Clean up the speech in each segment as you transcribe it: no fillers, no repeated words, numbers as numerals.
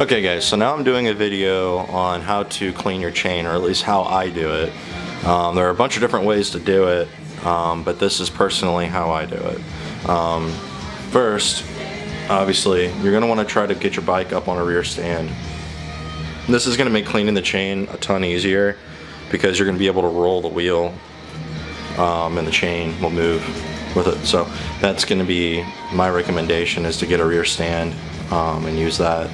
Okay guys, so now I'm doing a video on how to clean your chain, or at least how I do it. There are a bunch of different ways to do it, but this is personally how I do it. First, obviously, you're going to want to try to get your bike up on a rear stand. This is going to make cleaning the chain a ton easier because you're going to be able to roll the wheel and the chain will move with it. So that's going to be my recommendation, is to get a rear stand and use that.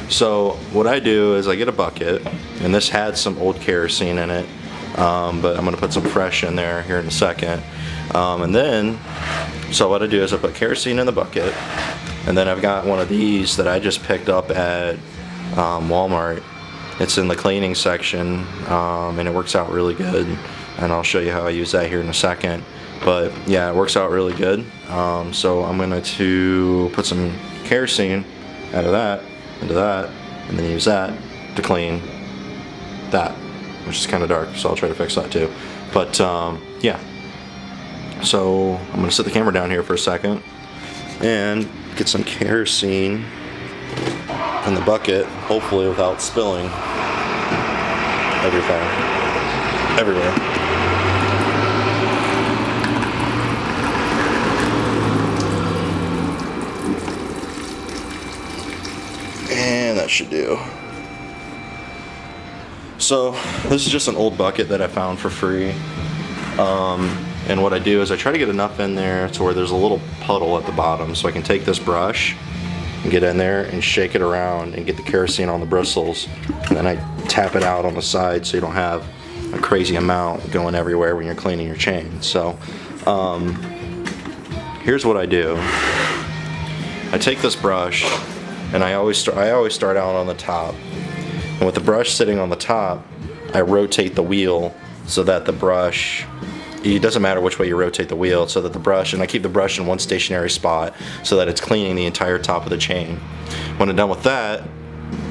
So what I do is I get a bucket, and this had some old kerosene in it, but I'm going to put some fresh in there here in a second. And then, so what I do is I put kerosene in the bucket, and then I've got one of these that I just picked up at Walmart. It's in the cleaning section, and it works out really good, and I'll show you how I use that here in a second. But yeah, it works out really good. So I'm going to put some kerosene out of that into that, and then use that to clean that, which is kind of dark, so I'll try to fix that too. But yeah, so I'm going to set the camera down here for a second and get some kerosene in the bucket, hopefully without spilling everything everywhere. And that should do. So this is just an old bucket that I found for free, and what I do is I try to get enough in there to where there's a little puddle at the bottom, so I can take this brush and get in there and shake it around and get the kerosene on the bristles, and then I tap it out on the side so you don't have a crazy amount going everywhere when you're cleaning your chain. So here's what I do. I take this brush, and I always start out on the top, and with the brush sitting on the top, I rotate the wheel so that the brush, it doesn't matter which way you rotate the wheel, so that the brush, and I keep the brush in one stationary spot so that it's cleaning the entire top of the chain. When I'm done with that,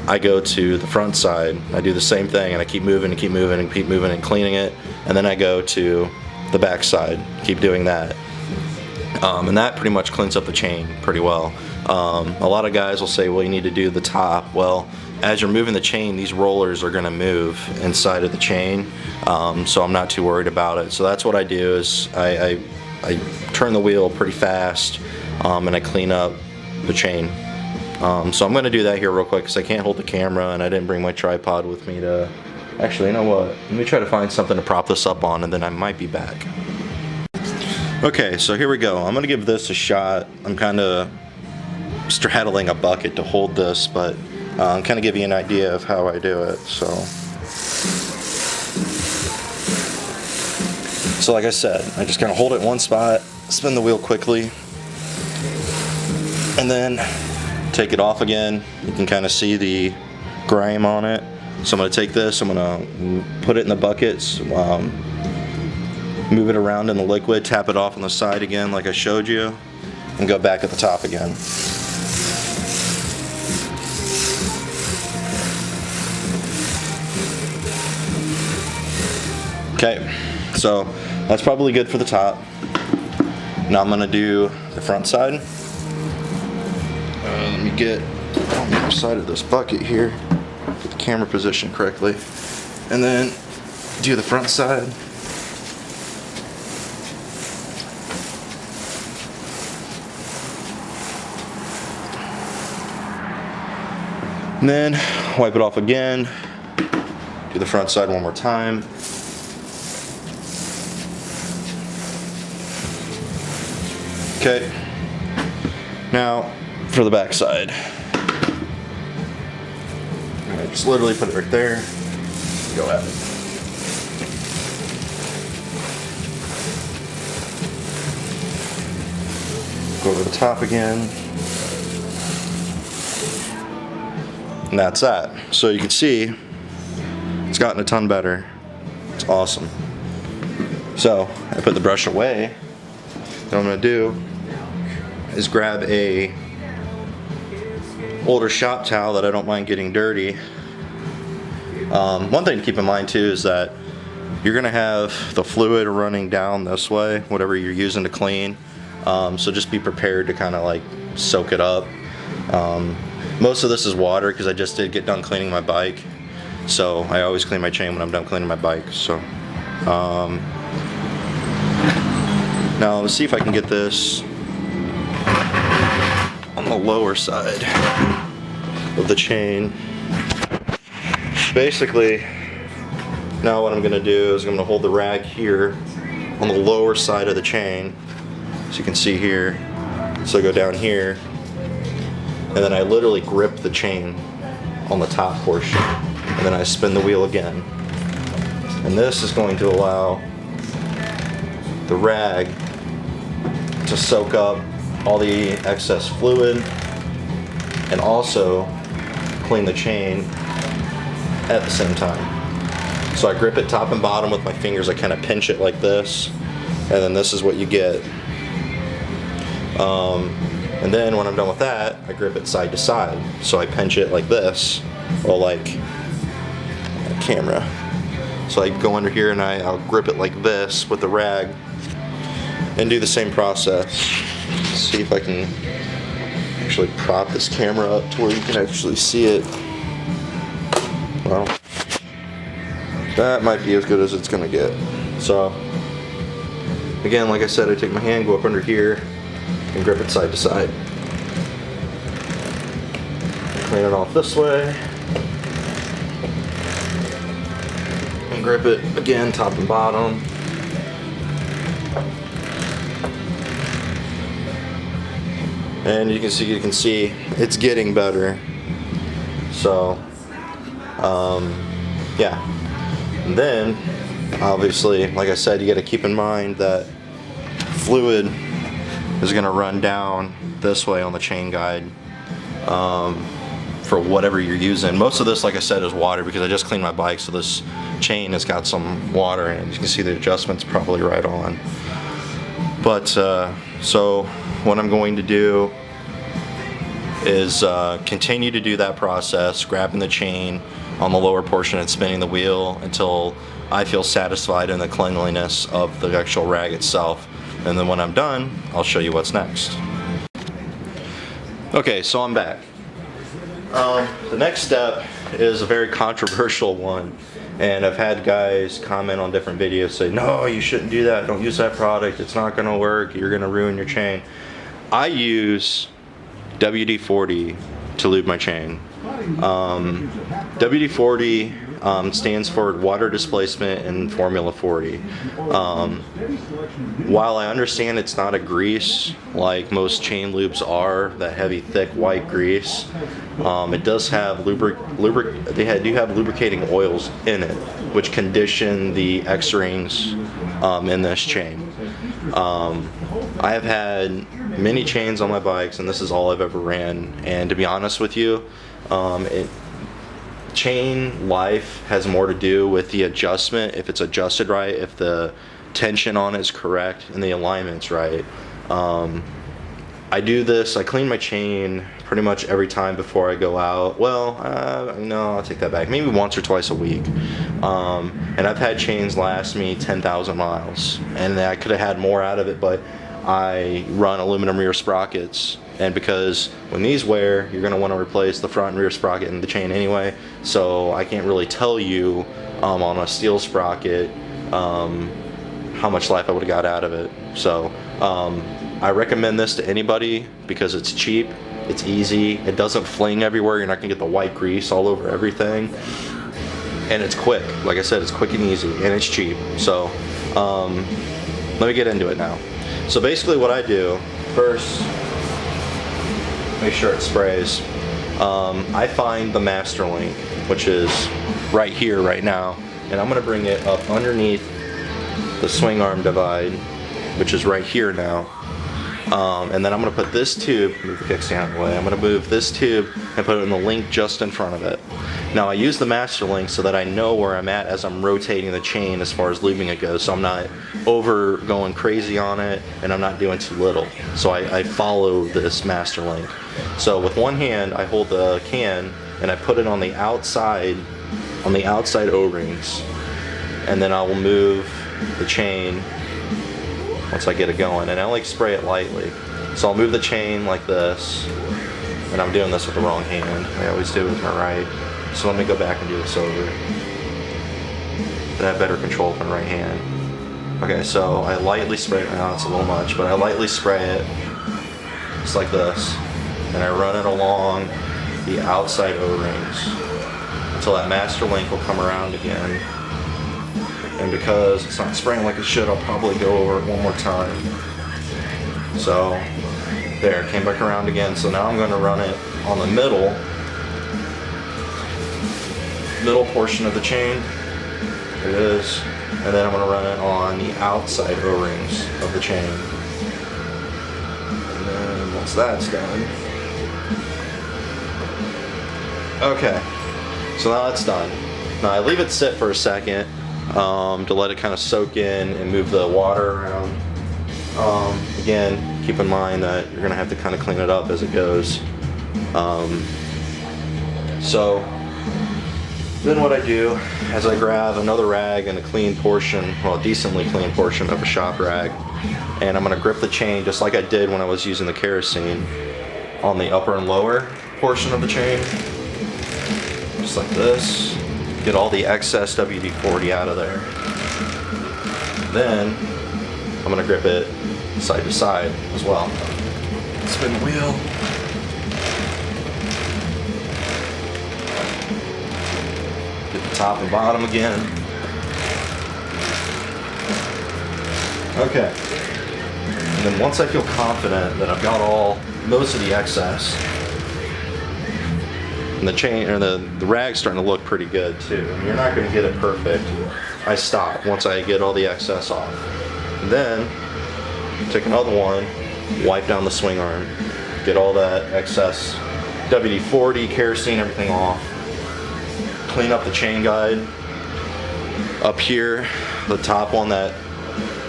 I go to the front side. I do the same thing, and I keep moving and keep moving and keep moving and cleaning it, and then I go to the back side, keep doing that. And that pretty much cleans up the chain pretty well. A lot of guys will say, well, you need to do the top. Well, as you're moving the chain, these rollers are going to move inside of the chain, so I'm not too worried about it. So that's what I do, is I turn the wheel pretty fast, and I clean up the chain. So I'm going to do that here real quick because I can't hold the camera, and I didn't bring my tripod with me to... Actually, you know what? Let me try to find something to prop this up on, and then I might be back. Okay, so here we go. I'm going to give this a shot. I'm kind of straddling a bucket to hold this, but I'm kind of give you an idea of how I do it. So like I said, I just kind of hold it in one spot, spin the wheel quickly, and then take it off again. You can kind of see the grime on it. So I'm going to take this, I'm going to put it in the buckets, move it around in the liquid, tap it off on the side again like I showed you, and go back at the top again. Okay, so that's probably good for the top. Now I'm going to do the front side. Let me get on the other side of this bucket here, get the camera positioned correctly, and then do the front side. And then wipe it off again, do the front side one more time. Okay, now for the back side. I just literally put it right there, go at it. Go over the top again. And that's that. So you can see it's gotten a ton better. It's awesome. So I put the brush away. What I'm going to do is grab a older shop towel that I don't mind getting dirty. One thing to keep in mind too is that you're going to have the fluid running down this way, whatever you're using to clean. So just be prepared to kind of like soak it up. Most of this is water because I just did get done cleaning my bike. So I always clean my chain when I'm done cleaning my bike. So now let's see if I can get this on the lower side of the chain. Basically, now what I'm gonna do is I'm gonna hold the rag here on the lower side of the chain, as you can see here. So I go down here, and then I literally grip the chain on the top portion, and then I spin the wheel again. And this is going to allow the rag to soak up all the excess fluid and also clean the chain at the same time. So I grip it top and bottom with my fingers. I kind of pinch it like this, and then this is what you get. And then when I'm done with that, I grip it side to side. So I pinch it like this, or like a camera. So I go under here and I'll grip it like this with the rag and do the same process. Let's see if I can actually prop this camera up to where you can actually see it. Well, that might be as good as it's gonna get. So again, like I said, I take my hand, go up under here, and grip it side to side. Clean it off this way. And grip it again, top and bottom. And you can see it's getting better. So, yeah. And then, obviously, like I said, you got to keep in mind that fluid is going to run down this way on the chain guide for whatever you're using. Most of this, like I said, is water because I just cleaned my bike, so this chain has got some water in it. You can see the adjustment's probably right on. But so what I'm going to do is continue to do that process, grabbing the chain on the lower portion and spinning the wheel until I feel satisfied in the cleanliness of the actual rag itself. And then when I'm done, I'll show you what's next. Okay, so I'm back. The next step is a very controversial one, and I've had guys comment on different videos say, no, you shouldn't do that, don't use that product, it's not gonna work, you're gonna ruin your chain. I use WD-40 to lube my chain. WD-40 stands for water displacement in Formula 40. While I understand it's not a grease like most chain lubes are, that heavy, thick, white grease, it does have do have lubricating oils in it, which condition the X-rings in this chain. I have had many chains on my bikes, and this is all I've ever ran. And to be honest with you, chain life has more to do with the adjustment, if it's adjusted right, if the tension on it is correct and the alignment's right. I do this, I clean my chain pretty much every time before I go out. Well, no, I'll take that back. Maybe once or twice a week. And I've had chains last me 10,000 miles. And I could have had more out of it, but I run aluminum rear sprockets. And because when these wear, you're going to want to replace the front and rear sprocket in the chain anyway. So I can't really tell you on a steel sprocket how much life I would have got out of it. So I recommend this to anybody because it's cheap, it's easy, it doesn't fling everywhere, you're not going to get the white grease all over everything. And it's quick. Like I said, it's quick and easy, and it's cheap. So let me get into it now. So basically what I do, first, make sure it sprays. I find the master link, which is right here right now, and I'm going to bring it up underneath the swing arm divide, which is right here now. And then I'm going to put this tube, move the kickstand out of the way, I'm going to move this tube and put it in the link just in front of it. Now I use the master link so that I know where I'm at as I'm rotating the chain as far as lubing it goes, so I'm not over going crazy on it and I'm not doing too little. So I follow this master link. So with one hand I hold the can and I put it on the outside O-rings, and then I will move the chain once I get it going, and I like spray it lightly. So I'll move the chain like this, And I'm doing this with the wrong hand. I always do it with my right. So let me go back and do this over. Then I have better control with my right hand. Okay, so I lightly spray it. Now it's a little much, but I lightly spray it just like this. And I run it along the outside O-rings until that master link will come around again. And because it's not spraying like it should, I'll probably go over it one more time. So there, it came back around again. So now I'm going to run it on the middle portion of the chain. There it is. And then I'm going to run it on the outside O-rings of the chain. And then once that's done. Okay, so now that's done. Now I leave it sit for a second to let it kind of soak in and move the water around. Again, keep in mind that you're going to have to kind of clean it up as it goes. So then what I do is I grab another rag and a clean portion, well, a decently clean portion of a shop rag, and I'm going to grip the chain just like I did when I was using the kerosene on the upper and lower portion of the chain. Just like this. Get all the excess WD-40 out of there. Then I'm going to grip it side to side as well. Spin the wheel. Get the top and bottom again. Okay. And then once I feel confident that I've got most of the excess, and the chain or the rag's starting to look pretty good too. And you're not going to get it perfect. I stop once I get all the excess off. And then take another one, wipe down the swing arm, get all that excess WD-40, kerosene, everything off. Clean up the chain guide. Up here, the top one that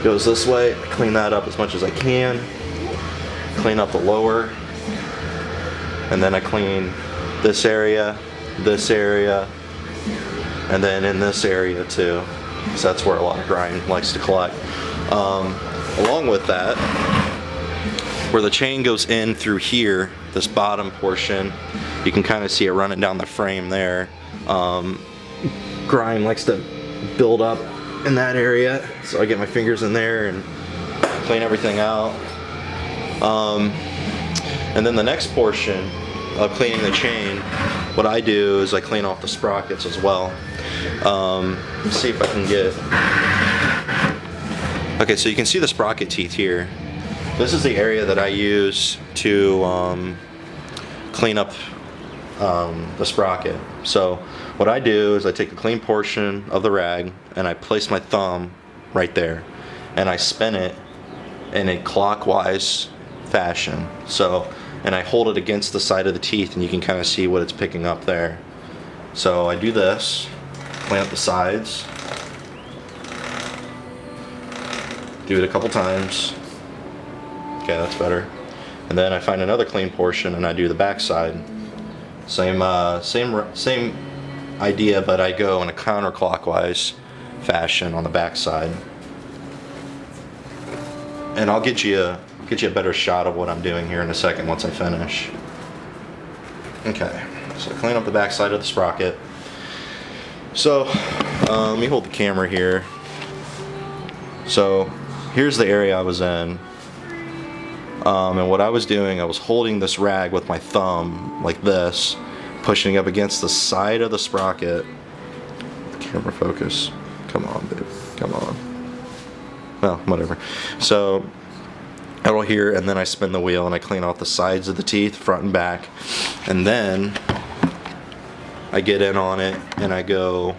goes this way, clean that up as much as I can. Clean up the lower, and then I clean this area, and then in this area too, because that's where a lot of grime likes to collect. Along with that, where the chain goes in through here, this bottom portion, you can kind of see it running down the frame there. Grime likes to build up in that area, so I get my fingers in there and clean everything out. And then the next portion of cleaning the chain, what I do is I clean off the sprockets as well. Let's see if I can get... Okay, so you can see the sprocket teeth here. This is the area that I use to clean up the sprocket. So what I do is I take a clean portion of the rag and I place my thumb right there and I spin it in a clockwise fashion. And I hold it against the side of the teeth and you can kind of see what it's picking up there. So I do this, clean up the sides, do it a couple times. Okay, that's better. And then I find another clean portion and I do the back side. Same idea, but I go in a counterclockwise fashion on the back side. And I'll get you a better shot of what I'm doing here in a second once I finish. Okay, so clean up the back side of the sprocket. So let me hold the camera here. So here's the area I was in. And what I was doing, I was holding this rag with my thumb like this, pushing up against the side of the sprocket. Camera focus. Come on, babe. Come on. Well, whatever. So I roll here and then I spin the wheel and I clean off the sides of the teeth, front and back. And then I get in on it and I go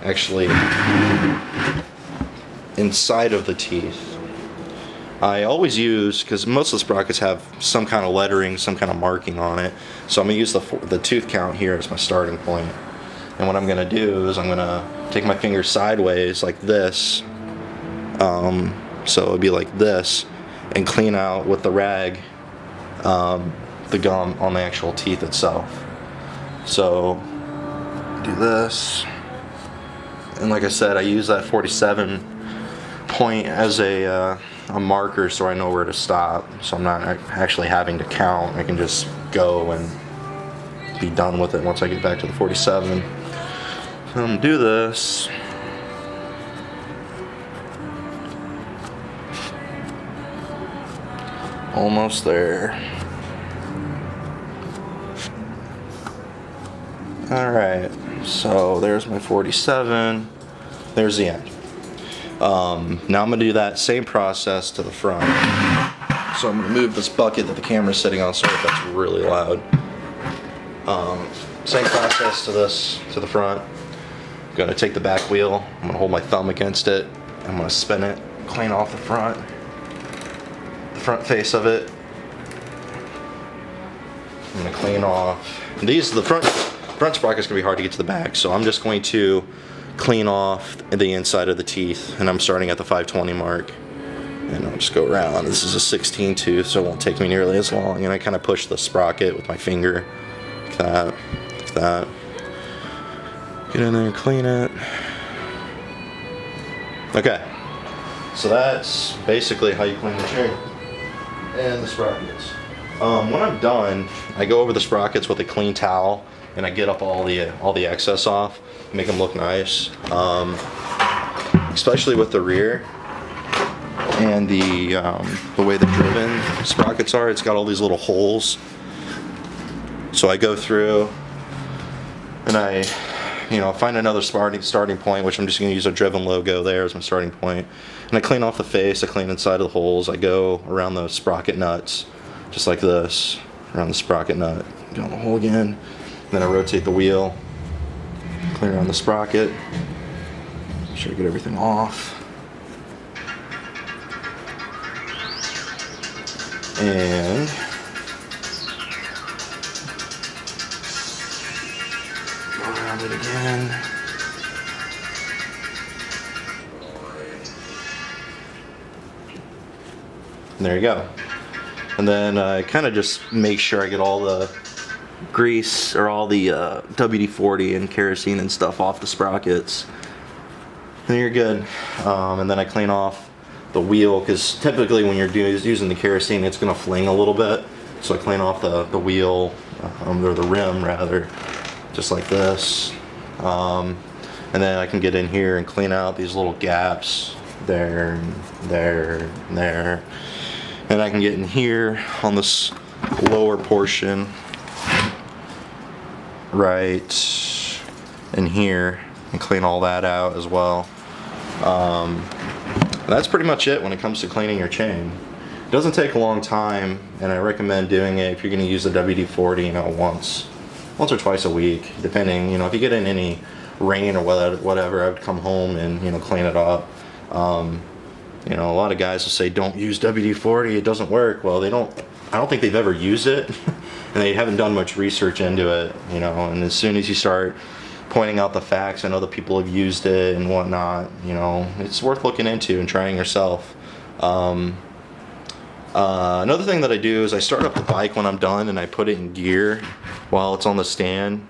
actually inside of the teeth. I always use, because most of the sprockets have some kind of lettering, some kind of marking on it, so I'm going to use the tooth count here as my starting point. And what I'm going to do is I'm going to take my finger sideways like this, so it would be like this, and clean out with the rag the gum on the actual teeth itself. So do this, and like I said, I use that 47 point as a marker so I know where to stop, so I'm not actually having to count. I can just go and be done with it once I get back to the 47. So I'm gonna do this. Almost there. Alright, so there's my 47. There's the end. Now I'm going to do that same process to the front. So I'm going to move this bucket that the camera's sitting on. Sorry if that's really loud. Same process to the front. I'm going to take the back wheel. I'm going to hold my thumb against it. I'm going to spin it, clean off the front face of it. I'm going to clean off. The front sprocket's going to be hard to get to the back, so I'm just going to clean off the inside of the teeth, and I'm starting at the 520 mark, and I'll just go around. This is a 16 tooth, so it won't take me nearly as long, and I kind of push the sprocket with my finger like that. Get in there and clean it. Okay, so that's basically how you clean the chain and the sprockets. When I'm done, I go over the sprockets with a clean towel, and I get up all the excess off, make them look nice, especially with the rear and the way the driven sprockets are. It's got all these little holes, so I go through and I find another starting point, which I'm just going to use a driven logo there as my starting point, and I clean off the face, I clean inside of the holes, I go around the sprocket nuts just like this, around the sprocket nut, down the hole again. Then I rotate the wheel, clean around the sprocket, make sure I get everything off. And go around it again. And there you go. And then I kind of just make sure I get all the grease or all the WD-40 and kerosene and stuff off the sprockets, and you're good. And then I clean off the wheel, because typically when you're using the kerosene, it's going to fling a little bit, so I clean off the wheel, or the rim rather, just like this. And then I can get in here and clean out these little gaps there and there and there, and I can get in here on this lower portion right in here and clean all that out as well. That's pretty much it when it comes to cleaning your chain. It doesn't take a long time, and I recommend doing it if you're going to use the WD-40 once or twice a week, depending. If you get in any rain or whatever, I would come home and clean it up. A lot of guys will say don't use WD-40, it doesn't work. Well, I don't think they've ever used it, and they haven't done much research into it, and as soon as you start pointing out the facts and other people have used it and whatnot, it's worth looking into and trying yourself. Another thing that I do is I start up the bike when I'm done, and I put it in gear while it's on the stand,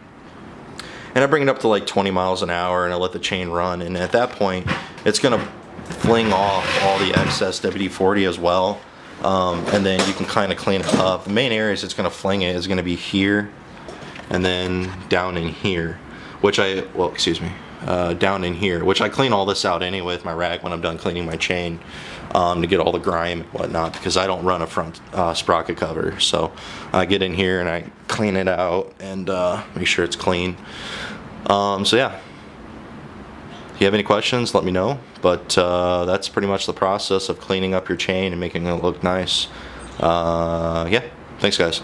and I bring it up to like 20 miles an hour, and I let the chain run, and at that point it's gonna fling off all the excess WD-40 as well. And then you can kind of clean it up. The main areas it's going to fling it is going to be here and then down in here, down in here, which I clean all this out anyway with my rag when I'm done cleaning my chain, to get all the grime and whatnot, because I don't run a front sprocket cover. So I get in here and I clean it out and make sure it's clean. So yeah. If you have any questions, let me know, but that's pretty much the process of cleaning up your chain and making it look nice. Yeah, thanks guys.